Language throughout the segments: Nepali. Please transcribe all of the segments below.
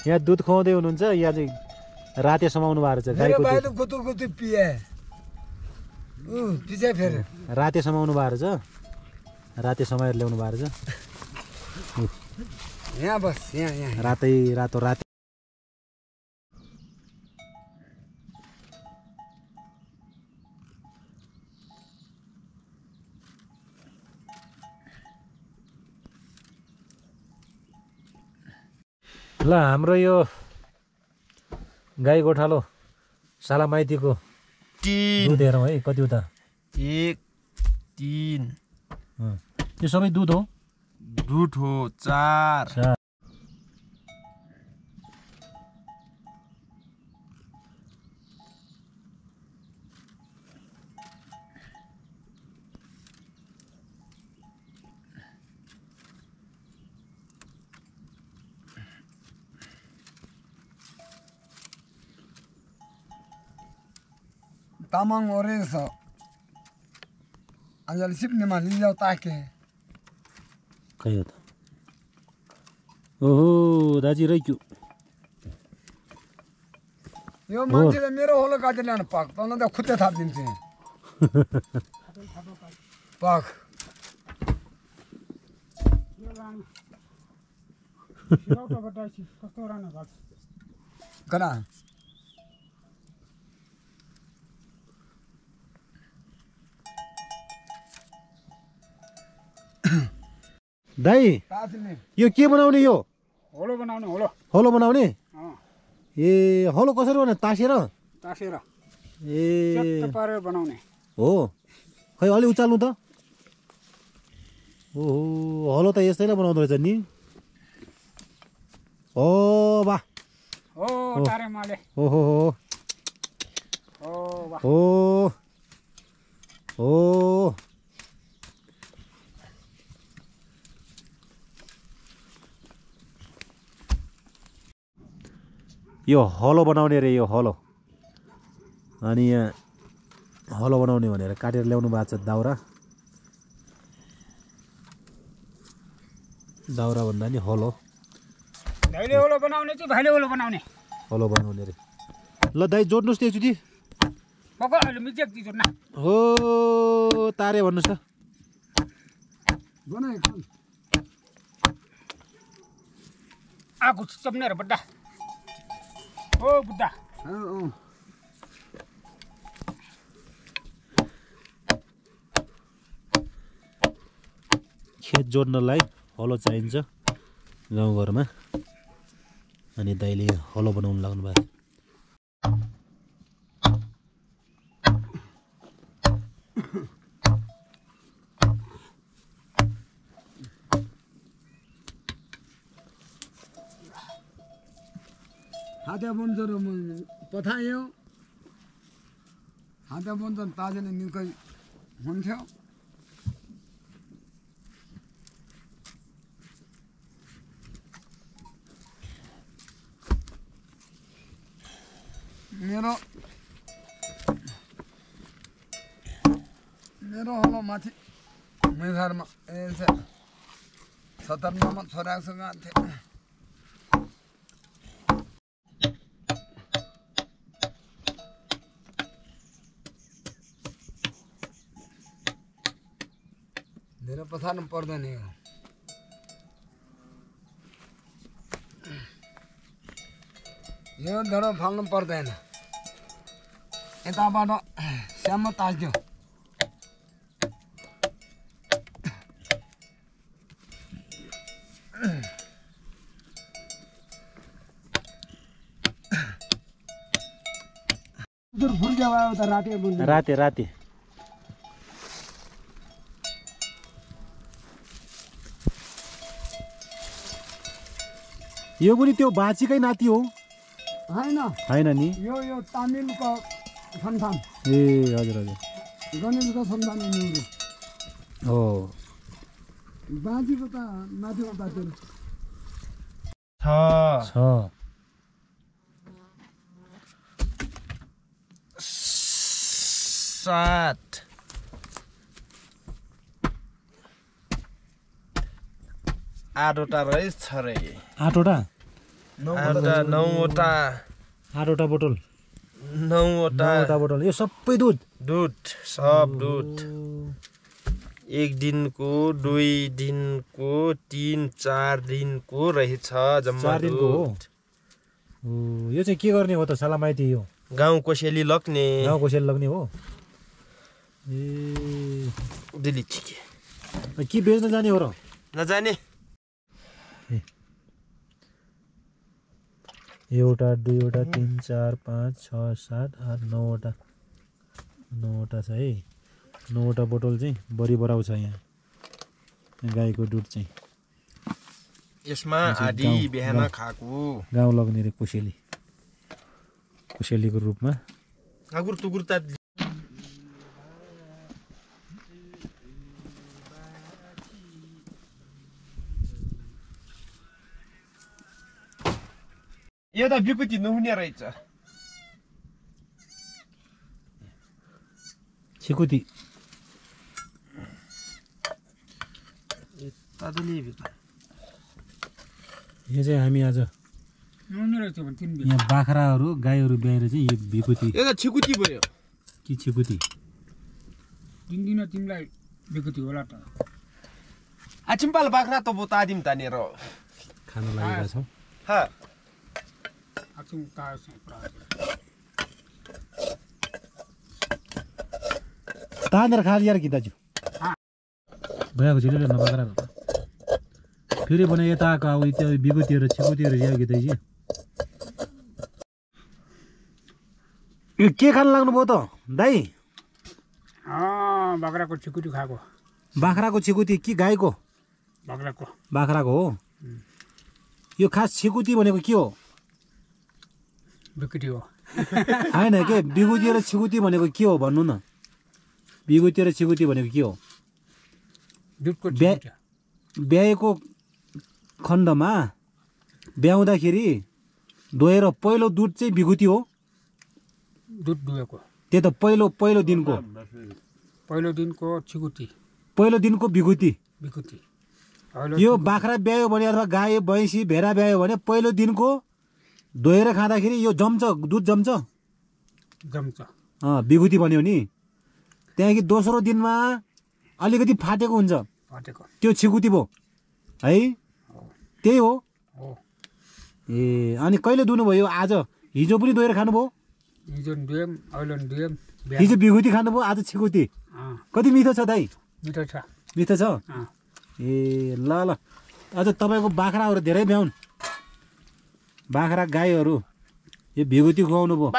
यहाँ दुध खुवाउँदै हुनुहुन्छ यहाँ चाहिँ राते समाउनु भएको छ गाईको दुध राते समाउनु भएको छ राते समाएर ल्याउनु भएको छ यहाँ बस यहाँ रातै रातो राते ल हाम्रो यो गाई गोठालो साला माइतीको दुध हेरौँ है कति हो त 1 3 यो सबै दुध हो 4 तामाङ ओरेछ अजल सिप्नेमा लिजाउ ताके खै हो त ओहो दाजी रह्यो यो मान्छेले मेरो होलो काटेर ल्याउन पाक तल त खुट्टे थाप्दिन्छ पाक कना दाई यो के बनाउने यो होलो बनाउने होलो बनाउने ए होलो कसरी बनाउने तासेर ए पारेर बनाउने हो खै अलि उचाल्नु त ओहो होलो त यस्तैले बनाउँदो रहेछ नि ओ बा हो तारे माले ओहो हो बा ओ ओ यो हलो बनाउने रे यो हलो अनि यहाँ हलो बनाउने भनेर काटेर ल्याउनु भएको छ दाउरा दाउरा भन्दा नि हलो भाइले होलो बनाउने चाहिँ भाइले होलो बनाउने हलो बनाउने रे ल दाइ जोड्नुहोस् त एकचोटि अहिले मिचेक दि जोड्न हो तारे भन्नुहोस् त आगो चप्ने र बड्डा ओ बुड्ढा खेत जोड्नलाई हलो चाहिन्छ गाउँघरमा अनि दाइले हलो बनाउनु लाग्नु भएको हाते बन्छ पठायो हाते बन्छ ताजले निकै हुन्थ्यो मेरो हलो माथि मेघरमा 57 मा छोरासँग थिए धेरै पछाड्नु पर्दैन यो धरो फाल्नु पर्दैन यताबाट श्याममा तास्दियो राते राते यो पनि त्यो बाँचीकै नाति हो हैन नि यो तामिलको सन्तान ए हजुर हजुर गणेशको सन्तान हो बाँचीको त नाति हो त छ 7 8वटा रहेछ रे 8वटा 9वटा 8वटा बोतल 9वटा बोतल यो सबै दुध सब दुध 1 दिनको 2 दिनको 3-4 दिनको रहेछ जम्मा 4 दिनको हो यो चाहिँ के गर्ने हो त सलामाइती यो गाउँ कोसेली लग्ने हो ए दिल्ली छिके के बेच्न जाने हो र नजाने एउटा 2वटा 3 4 5 6 7 8 9वटा 9वटा छ है 9वटा बोतल चाहिँ बढी बराउँछ यहाँ गाईको दुध चाहिँ यसमा आदि बिहान खाएको गाउँ लग्ने रे कोसेलीको रूपमा आगुर तुगुर त यो त विकुति नहुने रहेछ छिकुती यो चाहिँ हामी आज यहाँ बाख्राहरू गाईहरू ब्याएर चाहिँ यो भिकुती यो त छिकुती भयो कि छिकुती दिन तिमीलाई विकुति होला त आचिम्पाल बाख्रा त बोता दिम तानेर खान लागेका छौँ हा तानेर खा यार कि दाजु भइहाल्छ छिटो नबाख्रा फेरि भने यता आएको अब त्यो बिगुतीहरू छिकुतीहरू ल्यायो कि दाइजी यो के खान लाग्नुभयो त दाइ बाख्राको छिकुटी खाएको बाख्राको छिकुती कि गाईको बाख्राको हो यो खास छिकुती भनेको के हो विकुटी हो होइन के बिगुती र छिकुती भनेको के हो भन्नु न बिगुती र छिकुती भनेको के हो ब्याएको खण्डमा ब्याउँदाखेरि धोएर पहिलो दुध चाहिँ बिगुती हो दुध दुहेको त्यो त पहिलो दिनको छिकुटी पहिलो दिनको बिगुती विकुति यो बाख्रा ब्यायो भने अथवा गाई भैँसी भेडा ब्यायो भने पहिलो दिनको धोएर खाँदाखेरि यो जम्छ दुध जम्छ बिगुती भन्यो नि त्यहाँदेखि दोस्रो दिनमा अलिकति फाटेको हुन्छ त्यो छिकुती भयो है त्यही हो ए अनि कहिले दुनुभयो आज हिजो पनि धोएर खानुभयो हिजो बिगुती खानुभयो आज छिकुती कति मिठो छ दाइ मिठो छ ए ल अझ तपाईँको बाख्राहरू धेरै भ्याउन् बाख्रा गाईहरू यो बिगुती खुवाउनु भयो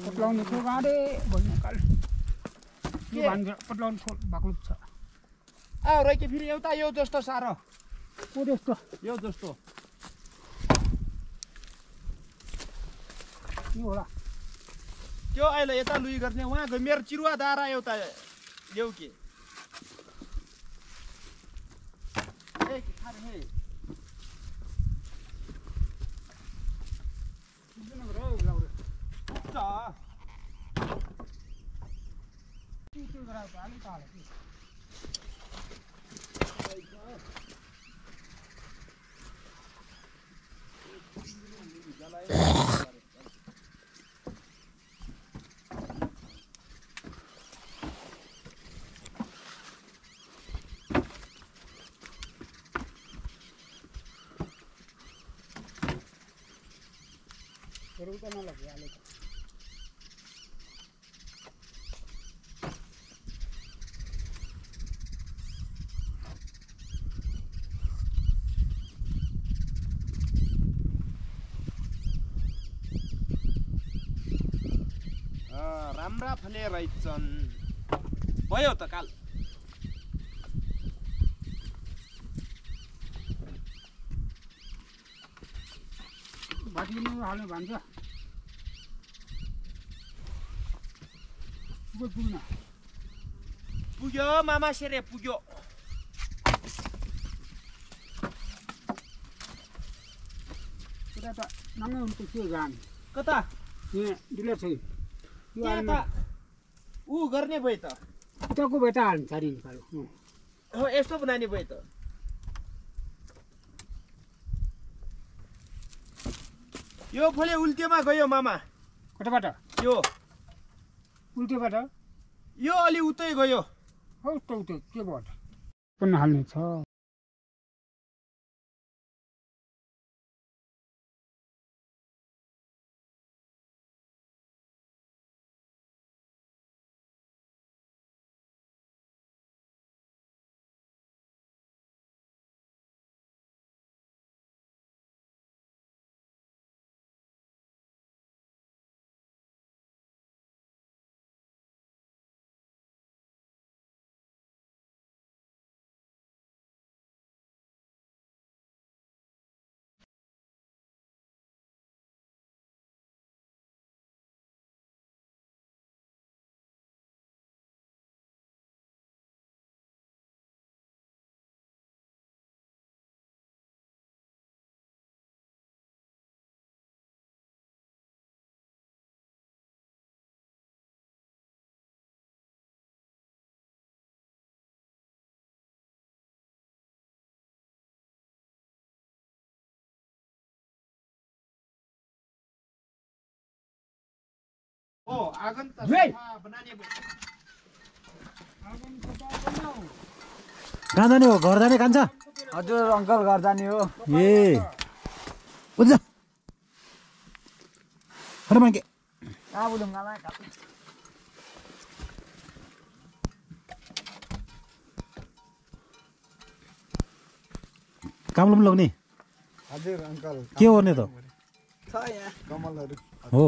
पटलाउने को गाडे भन्ने काल यो भान्जा पटलाउने को बाक्लुप छ रहेछ फेरि एउटा यो जस्तो सारो को जस्तो यो जस्तो के होला त्यो अहिले यता लुई गर्ने उहाँको मेरो चिरुवा दारा एउटा ल्याउ के उता नलग्यो हालेको राम्रा फले रहेछन् भयो त काल भाटीमा हाल्नु भन्छ पुग्न पुग्यो मामा सेरे पुग्यो उता त नङै हुन्छ के गान कता यहाँ डिलर छ त्यहाँ त ऊ गर्ने भयो त उताको बेटा हाल्नु सारी निकाल्यो हो यस्तो बनाउने भयो त यो फले उल्टेमा गयो मामा कताबाट यो उल्टेबाट यो अलि उतै गयो हौ त उतै के भयो पनि हाल्ने छ हो आगन त जय। बनाउने भयो कहाँ जाने हो घर जाने कान्छ हजुर अङ्कल घर जाने हो ए बुझ्छ अरे मागे कहाँ बोलौँ गाला कामलुम लगाउने हजुर अङ्कल के गर्ने त छ यहाँ कमलहरू हो